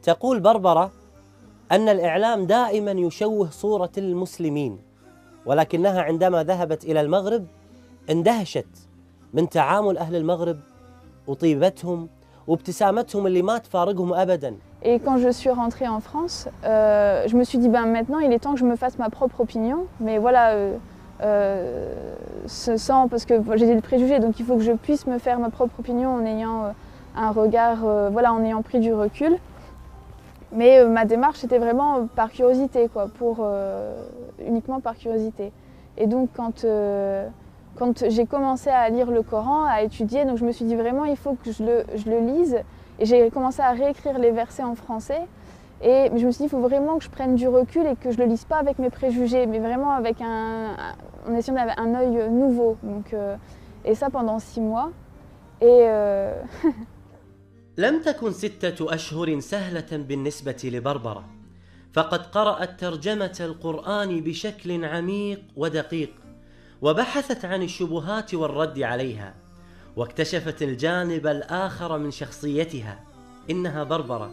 تقول بربرة أن الإعلام دائما يشوه صورة المسلمين، ولكنها عندما ذهبت إلى المغرب اندهشت من تعامل أهل المغرب وطيبتهم وابتسامتهم اللي ما تفارقهم أبدا. Et quand je suis rentrée en France, je me suis dit maintenant il est temps que je me fasse ma propre opinion, mais voilà, parce que j'ai des préjugés, donc il faut que je puisse me faire ma propre opinion en ayant un regard, voilà, en ayant pris du recul. Mais ma démarche était vraiment par curiosité, quoi, uniquement par curiosité. Et donc quand j'ai commencé à lire le Coran, à étudier, donc je me suis dit vraiment il faut que je le lise. Et j'ai commencé à réécrire les versets en français. Et je me suis dit il faut vraiment que je prenne du recul et que je ne le lise pas avec mes préjugés, mais vraiment avec en essayant d'avoir un œil nouveau. Donc, et ça pendant 6 mois. Et لم تكن 6 أشهر سهلة بالنسبة لبربرة، فقد قرأت ترجمة القرآن بشكل عميق ودقيق، وبحثت عن الشبهات والرد عليها، واكتشفت الجانب الآخر من شخصيتها. إنها بربرة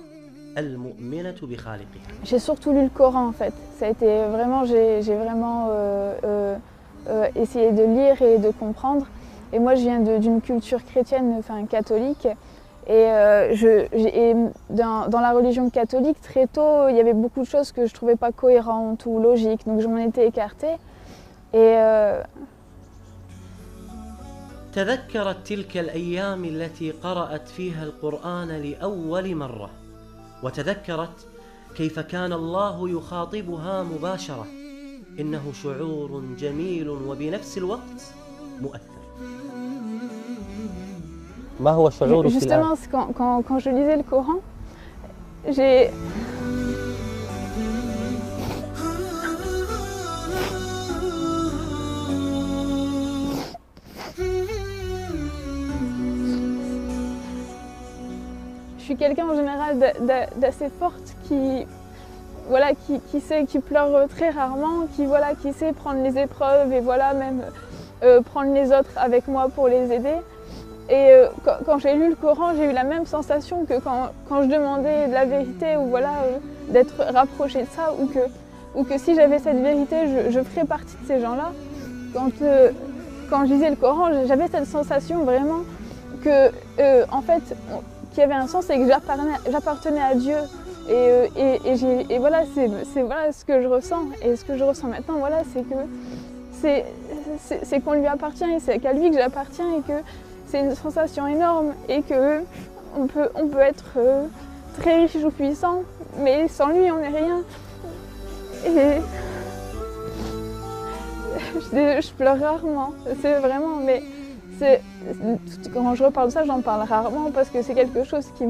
المؤمنة بخالقها. J'ai surtout lu le Coran en fait. Ça a été vraiment, j'ai vraiment essayé de lire et de comprendre. Et moi je viens d'une culture chrétienne, enfin catholique. Et dans la religion catholique, très tôt, il y avait beaucoup de choses que je ne trouvais pas cohérentes ou logiques, donc je m'en étais écartée. Et تذكرت تلك الأيام التي قرأت فيها القرآن لأول مرة، وتذكرت كيف كان الله يخاطبها مباشرة. إنه شعور جميل وبنفس الوقت مؤثر. ما هو شعورك الآن؟ Justement, quand je lisais le Coran, je suis quelqu'un en général d'assez forte qui pleure très rarement, qui sait prendre les épreuves et voilà, même prendre les autres avec moi pour les aider. Et quand j'ai lu le Coran, j'ai eu la même sensation que quand je demandais de la vérité ou voilà, d'être rapprochée de ça, ou que si j'avais cette vérité, je ferais partie de ces gens-là. Quand je lisais le Coran, j'avais cette sensation vraiment que, en fait, qu'il y avait un sens et que j'appartenais à Dieu. Et voilà, c'est voilà ce que je ressens. Et ce que je ressens maintenant, voilà, c'est qu'on lui appartient et c'est qu'à lui que j'appartiens et que c'est une sensation énorme et qu'on peut être très riche ou puissant, mais sans lui on n'est rien. Et je pleure rarement, c'est vraiment, mais quand je reparle de ça, j'en parle rarement parce que c'est quelque chose qui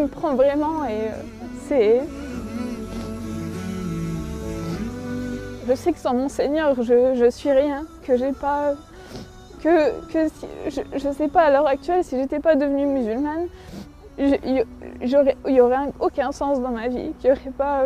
me prend vraiment et je sais que sans mon Seigneur, je suis rien, que j'ai pas... je ne sais pas à l'heure actuelle, si j'étais pas devenue musulmane, il y aurait aucun sens dans ma vie, qu'il y aurait pas...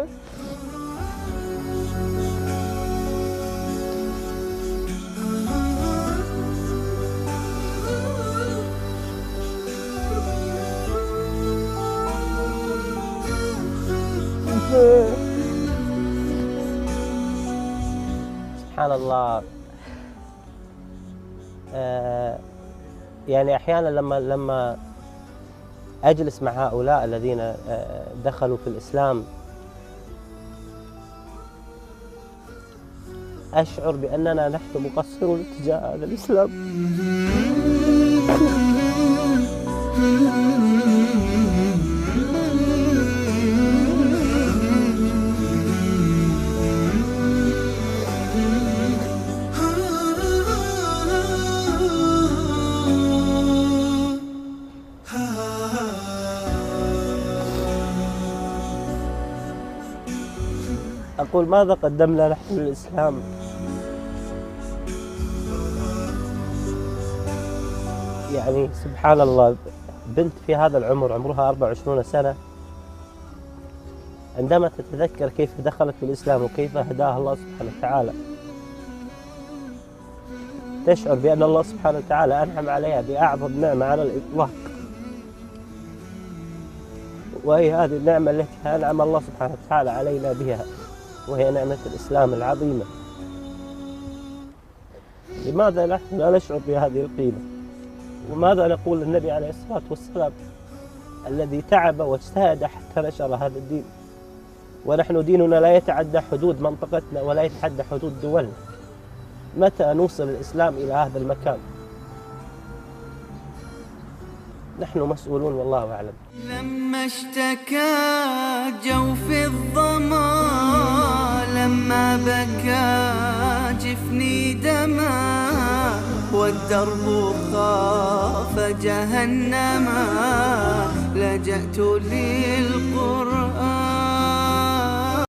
سبحان الله. يعني أحيانا لما أجلس مع هؤلاء الذين دخلوا في الإسلام أشعر بأننا نحن مقصرون تجاه هذا الإسلام. أقول ماذا قدمنا نحن للإسلام؟ يعني سبحان الله، بنت في هذا العمر عمرها 24 سنة عندما تتذكر كيف دخلت في الإسلام وكيف هداها الله سبحانه وتعالى تشعر بأن الله سبحانه وتعالى أنعم عليها بأعظم نعمة على الإطلاق. وهي هذه النعمة التي أنعم الله سبحانه وتعالى علينا بها، وهي نعمة الإسلام العظيمة. لماذا نحن لا نشعر بهذه القيمة؟ وماذا نقول للنبي عليه الصلاة والسلام الذي تعب واجتهد حتى نشر هذا الدين؟ ونحن ديننا لا يتعدى حدود منطقتنا ولا يتعدى حدود دولنا. متى نوصل الإسلام إلى هذا المكان؟ نحن مسؤولون والله أعلم. لما اشتكى جوف الظما، لما بكى جفني دما، والدرب خاف جهنما، لجأت للقرآن